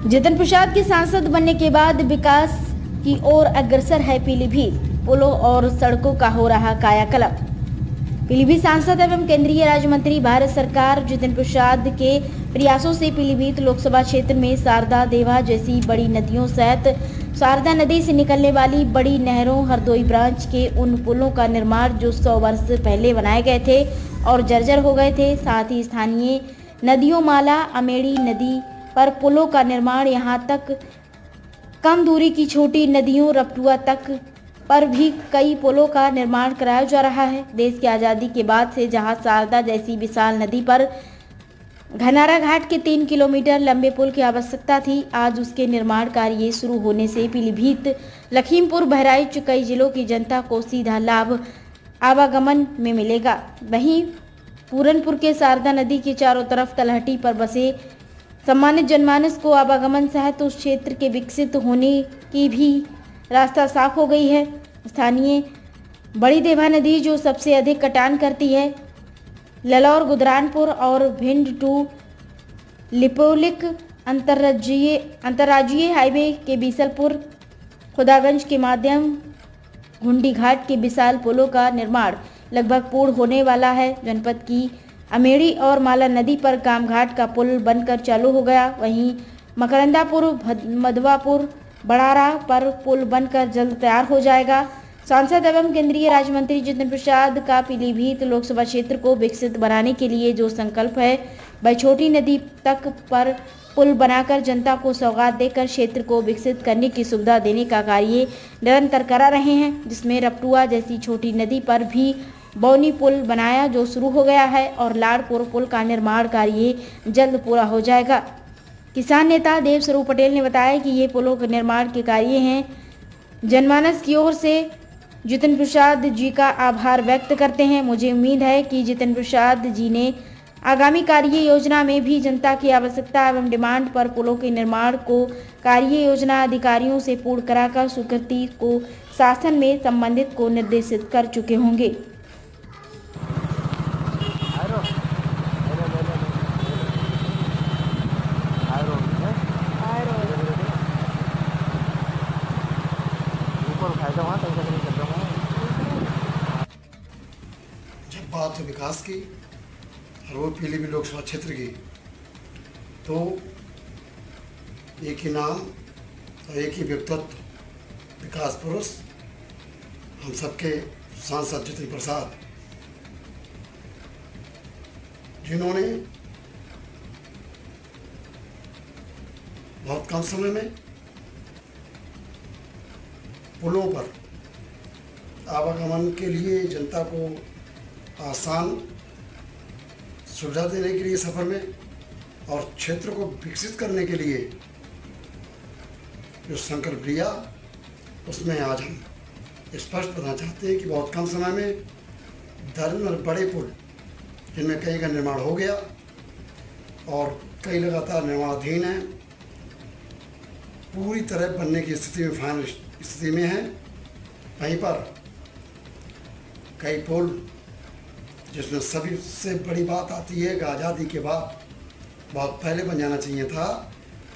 जितिन प्रसाद के सांसद बनने के बाद विकास की ओर अग्रसर है पीलीभीत। पुलों और सड़कों का हो रहा कायाकल्प। पीलीभीत सांसद एवं केंद्रीय राज्य मंत्री भारत सरकार जितिन प्रसाद के प्रयासों से पीलीभीत लोकसभा क्षेत्र में शारदा देवा जैसी बड़ी नदियों सहित शारदा नदी से निकलने वाली बड़ी नहरों हरदोई ब्रांच के उन पुलों का निर्माण जो 100 वर्ष पहले बनाए गए थे और जर्जर हो गए थे। साथ ही स्थानीय नदियों माला अमेड़ी नदी पर पुलों का निर्माण, यहां तक कम दूरी की छोटी नदियों रपटुआ तक पर भी कई पुलों का निर्माण कराया जा रहा है। देश की आज़ादी के बाद से जहां शारदा जैसी विशाल नदी पर घनारा घाट के 3 किलोमीटर लंबे पुल की आवश्यकता थी, आज उसके निर्माण कार्य शुरू होने से पीलीभीत, लखीमपुर, बहराइच कई जिलों की जनता को सीधा लाभ आवागमन में मिलेगा। वहीं पूरनपुर के शारदा नदी के चारों तरफ तलहटी पर बसे सम्मानित जनमानस को आवागमन सहित उस क्षेत्र के विकसित होने की भी रास्ता साफ हो गई है। स्थानीय बड़ी देवा नदी जो सबसे अधिक कटान करती है, ललौर, गुदरानपुर और भिंड टू लिपोलिक अंतर्राज्यीय हाईवे के बीसलपुर खुदागंज के माध्यम घुंडी घाट के विशाल पुलों का निर्माण लगभग पूर्ण होने वाला है। जनपद की अमेड़ी और माला नदी पर कामघाट का पुल बनकर चालू हो गया। वहीं मकरंदापुर, मधवापुर, बड़ारा पर पुल बनकर जल्द तैयार हो जाएगा। सांसद एवं केंद्रीय राज्य मंत्री जितिन प्रसाद का पीलीभीत लोकसभा क्षेत्र को विकसित बनाने के लिए जो संकल्प है, वह छोटी नदी तक पर पुल बनाकर जनता को सौगात देकर क्षेत्र को विकसित करने की सुविधा देने का कार्य निरंतर करा रहे हैं, जिसमें रपटुआ जैसी छोटी नदी पर भी बौनी पुल बनाया जो शुरू हो गया है और लाड़पुर पुल का निर्माण कार्य जल्द पूरा हो जाएगा। किसान नेता देव स्वरूप पटेल ने बताया कि ये पुलों के निर्माण के कार्य हैं। जनमानस की ओर से जितिन प्रसाद जी का आभार व्यक्त करते हैं। मुझे उम्मीद है कि जितिन प्रसाद जी ने आगामी कार्य योजना में भी जनता की आवश्यकता एवं डिमांड पर पुलों के निर्माण को कार्य योजना अधिकारियों से पूर्ण कराकर स्वीकृति को शासन में संबंधित को निर्देशित कर चुके होंगे। जब बात हो विकास की और वो पीलीभीत लोकसभा क्षेत्र की, तो एक ही नाम और एक ही व्यक्तित्व, विकास पुरुष, हम सबके सांसद जितिन प्रसाद, जिन्होंने बहुत कम समय में पुलों पर आवागमन के लिए जनता को आसान सुविधा देने के लिए सफ़र में और क्षेत्र को विकसित करने के लिए जो संकल्प लिया, उसमें आज हम स्पष्ट बताना चाहते हैं कि बहुत कम समय में दर्जन बड़े पुल, जिनमें कई का निर्माण हो गया और कई लगातार निर्माणाधीन हैं, पूरी तरह बनने की स्थिति में, फाइनल स्थिति में है। वहीं पर कई पुल, जिसमें सभी से बड़ी बात आती है कि आज़ादी के बाद बहुत पहले बन जाना चाहिए था।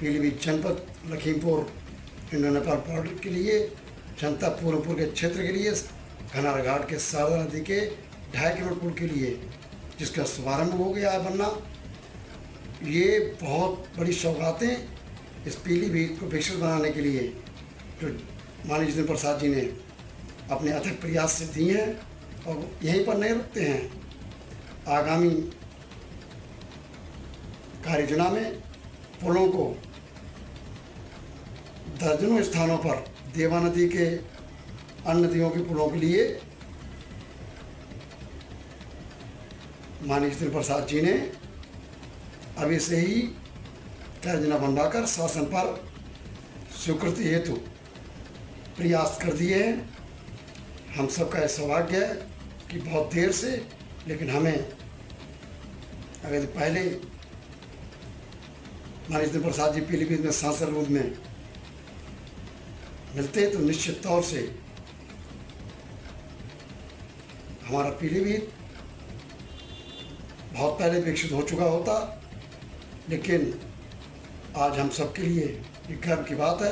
पीलीभीत जनपद, लखीमपुर इंडो नेपाल बॉर्डर के लिए, जनता पूरनपुर के क्षेत्र के लिए, घनारा घाट के शारदा नदी के 2.5 किलोमीटर पुल के लिए, जिसका शुभारंभ हो गया है बनना। ये बहुत बड़ी सौगातें इस पीलीभीत को विकसित बनाने के लिए जो माननीय जितिन प्रसाद जी ने अपने अथक प्रयास से दी हैं, और यहीं पर नहीं रुकते हैं। आगामी कार्ययोजना में पुलों को दर्जनों स्थानों पर देवा नदी के अन्य नदियों के पुलों के लिए माननीय जितिन प्रसाद जी ने अभी से ही कार्ययोजना बनवाकर शासन पर स्वीकृति हेतु प्रयास कर दिए हैं। हम सबका यह सौभाग्य है कि बहुत देर से, लेकिन हमें अगर पहले माननीय जितिन प्रसाद जी पीलीभीत में सांसद रूप में मिलते तो निश्चित तौर से हमारा पीलीभीत बहुत पहले विकसित हो चुका होता, लेकिन आज हम सबके लिए ये गर्व की बात है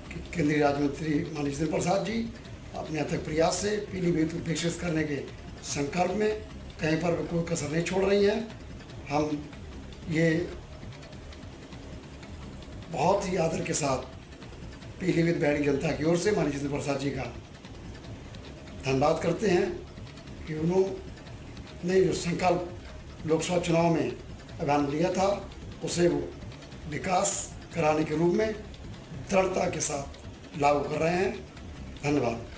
कि केंद्रीय राज्य मंत्री माननीय जितेंद्र प्रसाद जी अपने अथक प्रयास से पीलीभीत को विकसित करने के संकल्प में कहीं पर भी कोई कसर नहीं छोड़ रही हैं। हम ये बहुत ही आदर के साथ पीलीभीत बैड़ी जनता की ओर से माननीय जितेंद्र प्रसाद जी का धन्यवाद करते हैं कि उन्होंने जो संकल्प लोकसभा चुनाव में अभियान लिया था उसे वो विकास कराने के रूप में दृढ़ता के साथ लागू कर रहे हैं। धन्यवाद।